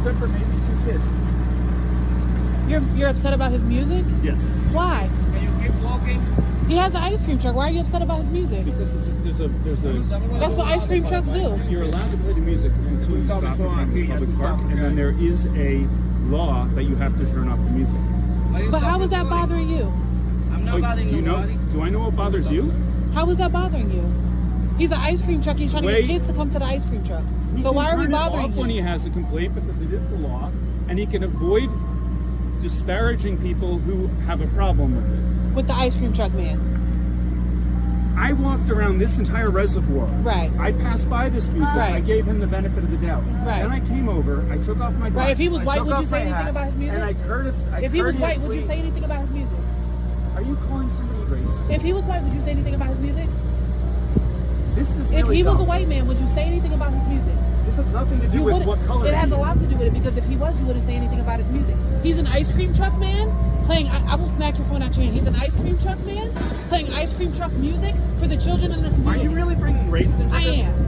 except for maybe 2 kids. You're upset about his music? Yes. Why? Can you keep walking? He has an ice cream truck. Why are you upset about his music? Because there's a. That's what ice cream trucks do. You're allowed to play the music until you stop in the public park, and then there is a law that you have to turn off the music. But how is that bothering you? I'm not bothering nobody. Do I know what bothers you? How is that bothering you? He's an ice cream truck. He's trying to get kids to come to the ice cream truck. So why are we bothering him? When he him? has a complaint, because it is the law, and he can avoid disparaging people who have a problem with it. With the ice cream truck man. I walked around this entire reservoir. Right. I passed by this music. Right. I gave him the benefit of the doubt. Right. Then I came over. I took off my glasses. Right. If he was white, would you say anything hat, about his music? And I if he was white, would you say anything about his music? Are you calling somebody racist? If he was white, would you say anything about his music? This is really If he dumb. was a white man, would you say anything about his music? This has nothing to do with what color It has he a lot is. to do with it, because if he was, you wouldn't say anything about his music. He's an ice cream truck man playing, I will smack your phone out your hand. He's an ice cream truck man playing ice cream truck music for the children in the community. Are you really bringing race into this? I am.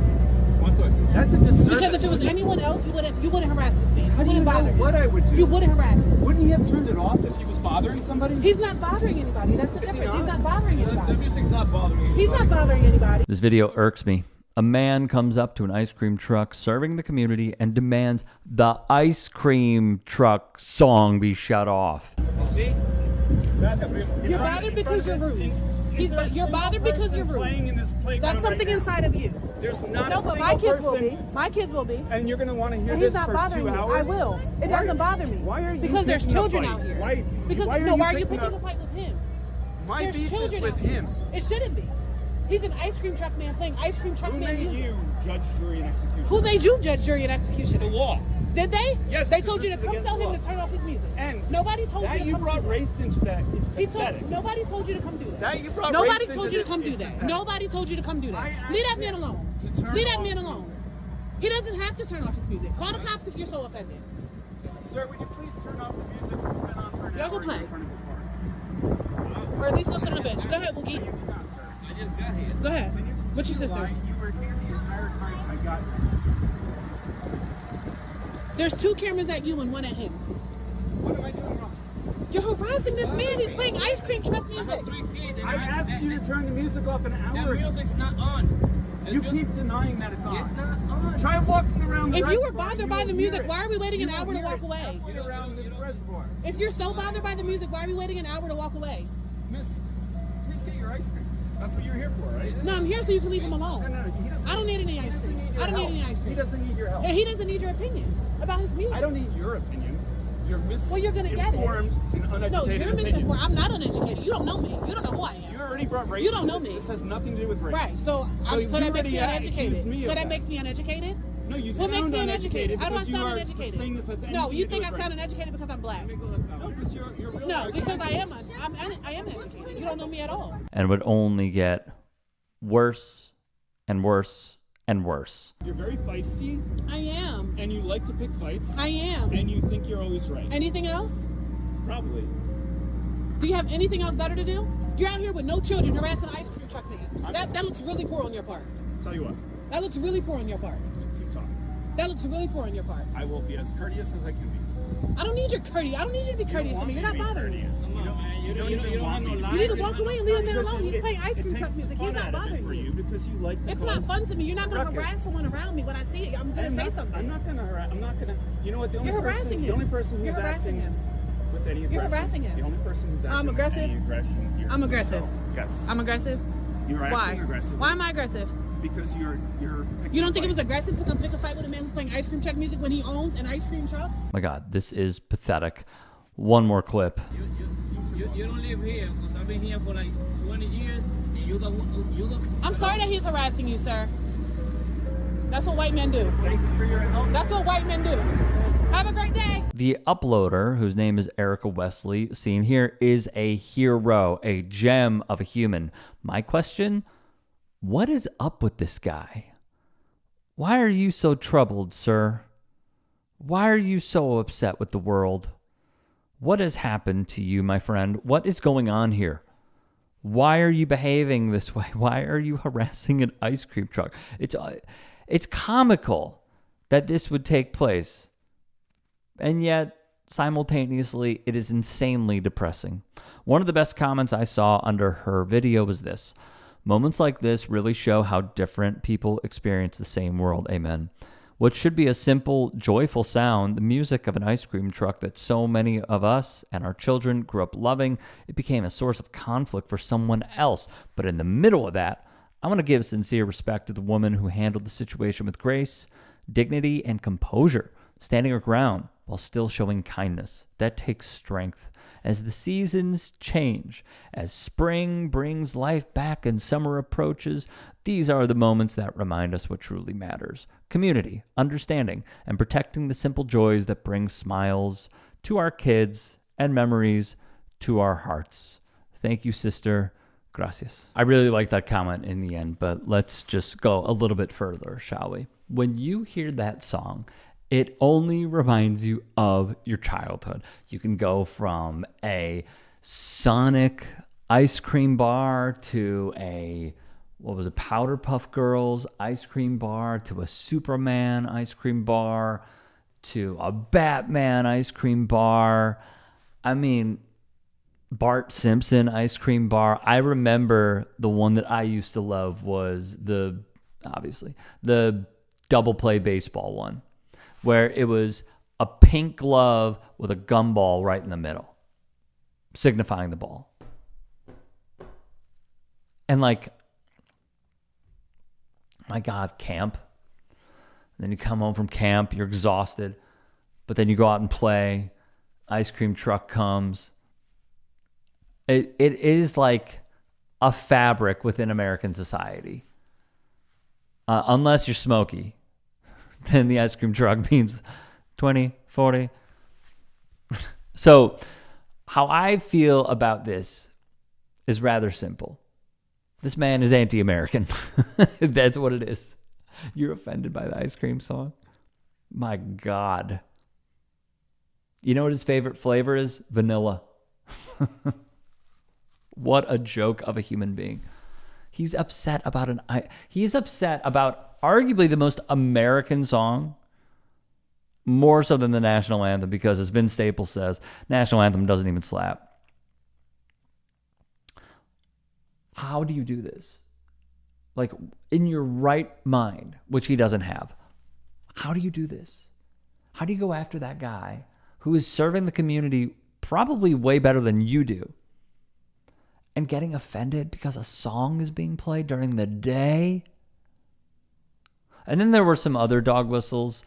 That's a disservice. Because if it was anyone else, you wouldn't harass this man. How do you know bother him. what I would do? You wouldn't harass him. Wouldn't he have turned it off if he was bothering somebody? He's not bothering anybody. That's the difference. He's not bothering anybody. The music's not bothering anybody. He's not bothering anybody. This video irks me. A man comes up to an ice cream truck serving the community and demands the ice cream truck song be shut off. See? You're bothered because you're rude. You're bothered because you're rude. That's something inside of you. There's not No, a but single my kids will person, be. My kids will be. and you're going to want to hear And this he's not for bothering 2 me. hours. I will. It doesn't bother me. Why are you Because there's picking a children fight? out here. Why Why are you picking picking a fight with him? My There's beef children is with out here. him. It shouldn't be. He's an ice cream truck man playing ice cream truck Who man made music. you judge, jury, and execution? Who made you judge, jury, and execution? The law. Did they? Yes, They this told you to is come against tell the him law. to turn off his music. And nobody told that you to you come brought do that. race into that is pathetic. Nobody told you to come do that. That you brought Nobody race told into you to come this do is that. pathetic. Nobody told you to come do that. Leave that man alone. Leave that man alone. He doesn't have to turn off his music. Call the cops if you're so offended. Sir, would you please turn off the music? It's been on for an Y'all go hour play. in front of the park. Or at least go sit on the bench. Go ahead, Woogie. I just got here. Go ahead. What's your sisters? You were here the entire time I got here. There's 2 cameras at you and 1 at him. What am I doing wrong? You're harassing this man. He's playing ice cream truck I music. have 3 kids. and I asked you to turn the music off an hour The ago. music's not on. The You music- keep denying that it's on. It's not on. Try walking around the If you were reservoir, bothered you by will the hear music, it. why are we waiting You an will hour to hear walk it away? halfway around this reservoir. If you're so bothered by the music, why are we waiting an hour to walk away? Miss, please get your ice cream. That's what you're here for, right? No, I'm here so you can leave him alone. No, he doesn't. I don't need any he ice doesn't cream. need your I don't need help. any ice cream. He doesn't need your help. And he doesn't need your opinion about his music. I don't need your opinion. You're Well, you're gonna get it. misinformed and uneducated No, you're opinion. misinformed. I'm not uneducated. You don't know me. You don't know who I am. You already brought race. You don't into know this. me. This has nothing to do with race. Right. So you that makes me already uneducated. accused me of So that that. makes me uneducated? No, you What makes sound me uneducated? How do I because you sound are uneducated? saying this has No, anything you to do think I with sound race. uneducated because I'm black? No, because you're really No, because I am educated. You don't know me at all. And would only get worse and worse and worse. You're very feisty, I am. and you like to pick fights. I am. And you think you're always right. Anything else? Probably. Do you have anything else better to do? You're out here with no children harassing an ice cream truck man. That looks really poor on your part. Tell you what, That looks really poor on your part. keep talking. That looks really poor on your part. I will be as courteous as I can be. I don't need your courtesy. I don't need you to be courteous to me. You're not bothering me. Come on, man. You don't have no You need to life. walk away and leave him man alone. He's playing ice It cream takes truck the music. He's fun not out of it bothering for you. you because you like to It's not cause fun to me. You're not going to ruckus. harass someone around me when I see it. I'm going to say something. I'm not going to harass. I'm not going to. You know what? The only You're person, harassing him. The only person who's You're harassing acting him. with any aggression. You're harassing him. The only person who's acting I'm aggressive? with any aggression here I'm is aggressive. yourself. Yes. I'm aggressive? You're acting Why? aggressive. Why am I aggressive? Because you're. You don't think it was aggressive to come pick a fight with a man who's playing ice cream truck music when he owns an ice cream truck? My God, this is pathetic. One more clip. You don't live here because I've been here for like 20 years and you don't. I'm sorry that he's harassing you, sir. That's what white men do. Thanks for your help. That's what white men do. Have a great day. The uploader, whose name is Erica Wesley, seen here, is a hero, a gem of a human. My question, what is up with this guy? Why are you so troubled, sir? Why are you so upset with the world? What has happened to you, my friend? What is going on here? Why are you behaving this way? Why are you harassing an ice cream truck? It's comical that this would take place. And yet, simultaneously, it is insanely depressing. One of the best comments I saw under her video was this: "Moments like this really show how different people experience the same world. Amen." What should be a simple, joyful sound, the music of an ice cream truck that so many of us and our children grew up loving, it became a source of conflict for someone else. But in the middle of that, I want to give sincere respect to the woman who handled the situation with grace, dignity, and composure, standing her ground while still showing kindness. That takes strength. As the seasons change, as spring brings life back and summer approaches, these are the moments that remind us what truly matters: community, understanding, and protecting the simple joys that bring smiles to our kids and memories to our hearts. Thank you, sister. Gracias. I really like that comment in the end, but let's just go a little bit further, shall we? When you hear that song, it only reminds you of your childhood. You can go from a Sonic ice cream bar to a, Powder Puff Girls ice cream bar, to a Superman ice cream bar, to a Batman ice cream bar. I mean, Bart Simpson ice cream bar. I remember the one that I used to love was the double play baseball one, where it was a pink glove with a gumball right in the middle, signifying the ball. And like, my God, camp. And then you come home from camp, you're exhausted, but then you go out and play. Ice cream truck comes. It is like a fabric within American society. Unless you're Smokey, then the ice cream truck means 20, 40. So how I feel about this is rather simple. This man is anti-American. That's what it is. You're offended by the ice cream song? My God. You know what his favorite flavor is? Vanilla. What a joke of a human being. He's upset about arguably the most American song, more so than the national anthem, because as Vince Staples says, national anthem doesn't even slap. How do you do this? Like, in your right mind, which he doesn't have. How do you do this? How do you go after that guy who is serving the community probably way better than you do, and getting offended because a song is being played during the day? And then there were some other dog whistles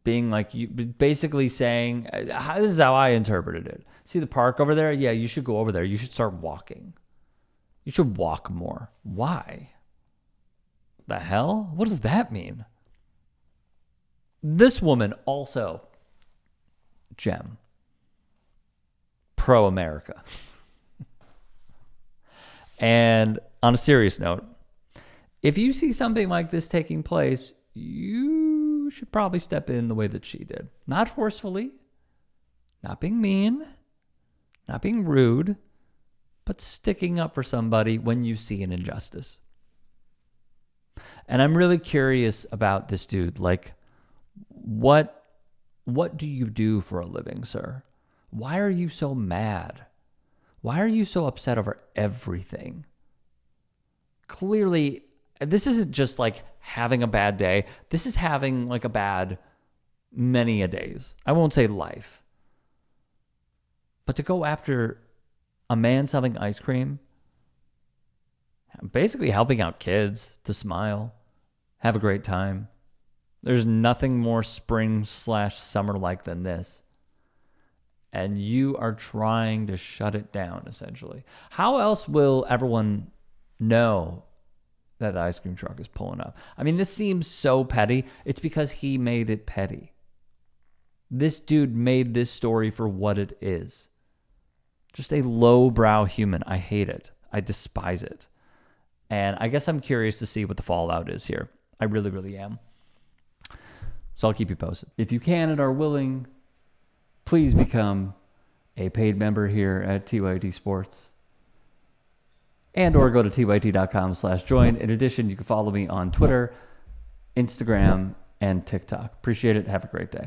being like, you basically saying, this is how I interpreted it. See the park over there? Yeah, you should go over there. You should start walking. You should walk more. Why? The hell? What does that mean? This woman also, gem, pro-America. And on a serious note, if you see something like this taking place, you should probably step in the way that she did. Not forcefully, not being mean, not being rude, but sticking up for somebody when you see an injustice. And I'm really curious about this dude. Like, what do you do for a living, sir? Why are you so mad? Why are you so upset over everything? Clearly, this isn't just like having a bad day. This is having like a bad many a days. I won't say life. But to go after a man selling ice cream, basically helping out kids to smile, have a great time. There's nothing more spring/summer like than this. And you are trying to shut it down, essentially. How else will everyone know that the ice cream truck is pulling up? I mean, this seems so petty. It's because he made it petty. This dude made this story for what it is. Just a lowbrow human. I hate it. I despise it. And I guess I'm curious to see what the fallout is here. I really, really am. So I'll keep you posted. If you can and are willing, please become a paid member here at TYT Sports. And or go to tyt.com/join. In addition, you can follow me on Twitter, Instagram, and TikTok. Appreciate it. Have a great day.